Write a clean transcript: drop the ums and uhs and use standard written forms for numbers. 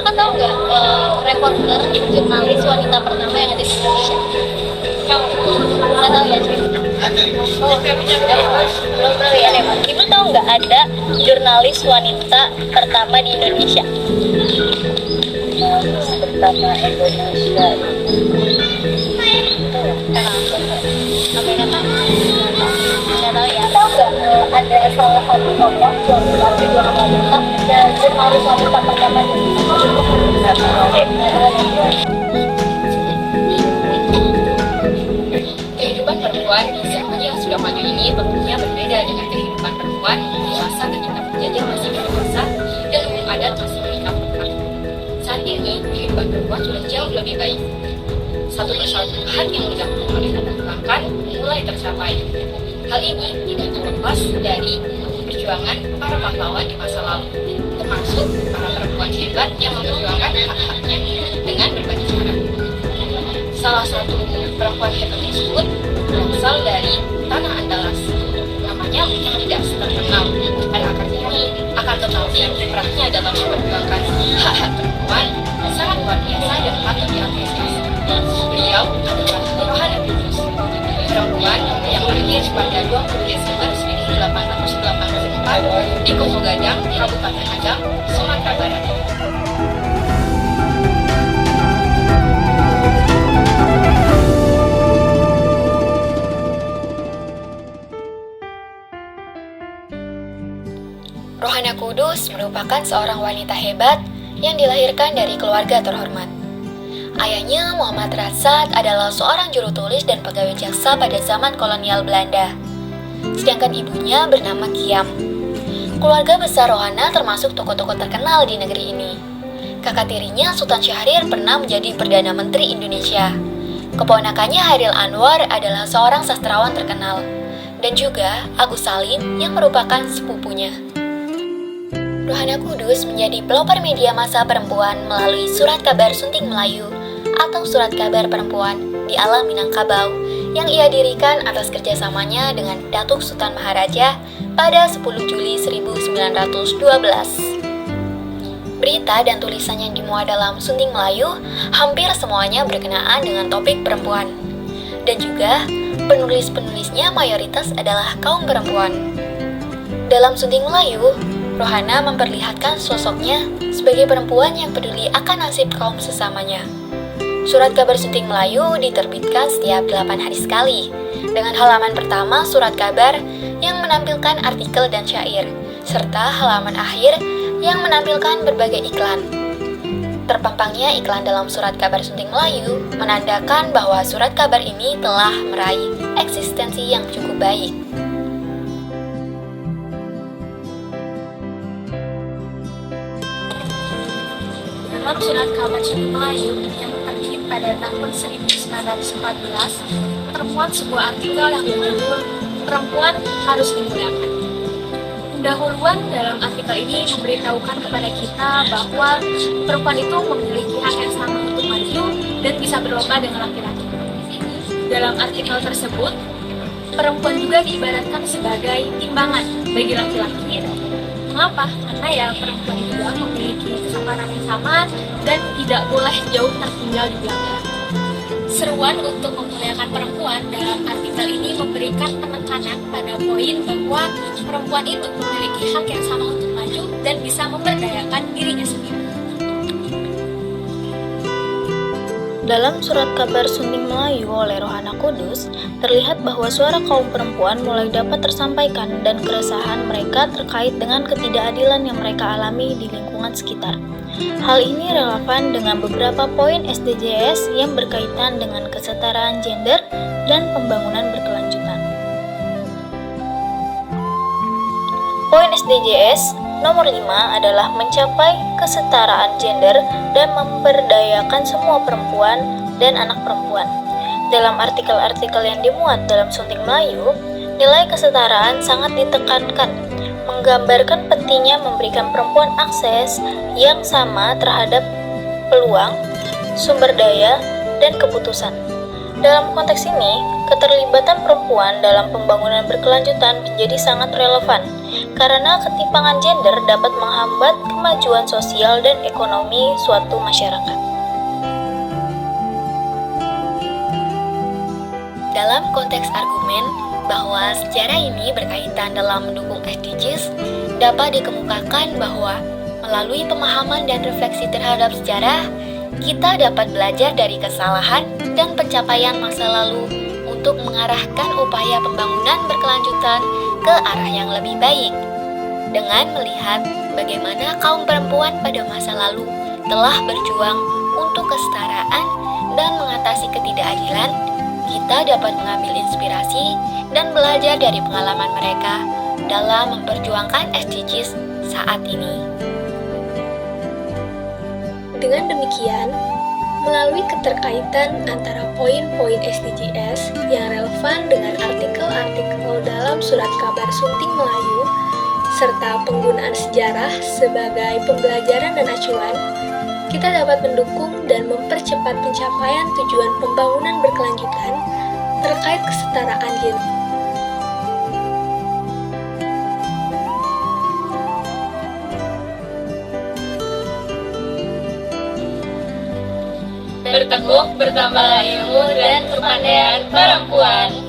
Kakak tahu nggak reporter jurnalis wanita pertama yang ada di Indonesia? Nggak tahu ya, Cik? Oh, belum tahu ya. Ibu tahu nggak ada jurnalis wanita pertama di Indonesia? Pertama Indonesia Apa ya, Kak? Nggak tahu ya. Tahu nggak ada salah satu tokoh wanita dan jurnalis wanita pertama di Indonesia? Kehidupan perempuan di zaman yang sudah maju ini tentunya berbeda dengan kehidupan perempuan di masa ketika penjajah masih berkuasa dan hukum adat masih mengikat. Saat ini, kehidupan perempuan sudah jauh lebih baik. Satu persatu hak yang didapatkan oleh anak perempuan mulai tercapai. Hal ini tidak terlepas dari perjuangan para pahlawan di masa lalu, termasuk para perempuan hebat yang memperjuangkan hak-haknya dengan berbagai cara. Salah satu perempuan hebat tersebut berasal dari Tanah Andalas. Namanya mungkin tidak terkenal pada akar ini, akan tetapi kiprahnya dalam memperjuangkan hak-hak perempuan sangat luar biasa dan patut diapresiasi. Beliau adalah Rohana Kudus, perempuan yang lahir pada 20 Desember 1884 di Komo Gadang, Kabupaten Agam, Sumatera Barat. Rohana Kudus merupakan seorang wanita hebat yang dilahirkan dari keluarga terhormat. Ayahnya, Muhammad Rasad, adalah seorang juru tulis dan pegawai jaksa pada zaman kolonial Belanda. Sedangkan ibunya bernama Kiam. Keluarga besar Rohana termasuk tokoh-tokoh terkenal di negeri ini. Kakak tirinya, Sultan Syahrir, pernah menjadi Perdana Menteri Indonesia. Keponakannya, Hairil Anwar, adalah seorang sastrawan terkenal. Dan juga Agus Salim yang merupakan sepupunya. Rohana Kudus menjadi pelopor media massa perempuan melalui Surat Kabar Sunting Melayu atau Surat Kabar Perempuan di Alam Minangkabau yang ia dirikan atas kerjasamanya dengan Datuk Sultan Maharaja pada 10 Juli 1912. Berita dan tulisan yang dimuat dalam Sunting Melayu hampir semuanya berkenaan dengan topik perempuan. Dan juga penulis-penulisnya mayoritas adalah kaum perempuan. Dalam Sunting Melayu, Rohana memperlihatkan sosoknya sebagai perempuan yang peduli akan nasib kaum sesamanya. Surat Kabar Sunting Melayu diterbitkan setiap 8 hari sekali, dengan halaman pertama surat kabar yang menampilkan artikel dan syair, serta halaman akhir yang menampilkan berbagai iklan. Terpampangnya iklan dalam Surat Kabar Sunting Melayu menandakan bahwa surat kabar ini telah meraih eksistensi yang cukup baik. Dalam Surat Kabar Sunting Melayu yang terbit pada tahun 1914, termuat sebuah artikel yang berjudul "Perempuan Harus Dimuliakan". Pendahuluan dalam artikel ini memberitahukan kepada kita bahwa perempuan itu memiliki hak yang sama untuk maju dan bisa berlomba dengan laki-laki. Dalam artikel tersebut, perempuan juga diibaratkan sebagai timbangan bagi laki-laki. Mengapa? Karena ya perempuan juga memiliki kesempatan yang sama dan tidak boleh jauh tertinggal di belakang. Seruan untuk memuliakan perempuan dalam artikel ini memberikan penekanan pada poin bahwa perempuan itu memiliki hak yang sama untuk maju dan bisa memberdayakan dirinya sendiri. Dalam Surat Kabar Sunting Melayu oleh Rohana Kudus, terlihat bahwa suara kaum perempuan mulai dapat tersampaikan dan keresahan mereka terkait dengan ketidakadilan yang mereka alami di lingkungan sekitar. Hal ini relevan dengan beberapa poin SDGs yang berkaitan dengan kesetaraan gender dan pembangunan berkelanjutan. Poin SDGs nomor 5 adalah mencapai kesetaraan gender dan memberdayakan semua perempuan dan anak perempuan. Dalam artikel-artikel yang dimuat dalam Sunting Melayu, nilai kesetaraan sangat ditekankan, menggambarkan pentingnya memberikan perempuan akses yang sama terhadap peluang, sumber daya, dan keputusan. Dalam konteks ini, keterlibatan perempuan dalam pembangunan berkelanjutan menjadi sangat relevan karena ketimpangan gender dapat menghambat kemajuan sosial dan ekonomi suatu masyarakat. Dalam konteks argumen bahwa sejarah ini berkaitan dalam mendukung SDGs, dapat dikemukakan bahwa melalui pemahaman dan refleksi terhadap sejarah, kita dapat belajar dari kesalahan dan pencapaian masa lalu untuk mengarahkan upaya pembangunan berkelanjutan ke arah yang lebih baik. Dengan melihat bagaimana kaum perempuan pada masa lalu telah berjuang untuk kesetaraan dan mengatasi ketidakadilan, kita dapat mengambil inspirasi dan belajar dari pengalaman mereka dalam memperjuangkan SDGs saat ini. Dengan demikian, melalui keterkaitan antara poin-poin SDGs yang relevan dengan artikel-artikel dalam Surat Kabar Sunting Melayu, serta penggunaan sejarah sebagai pembelajaran dan acuan, kita dapat mendukung dan mempercepat pencapaian tujuan pembangunan berkelanjutan terkait kesetaraan gender. Berteguh bertambah ilmu dan kepandaian perempuan.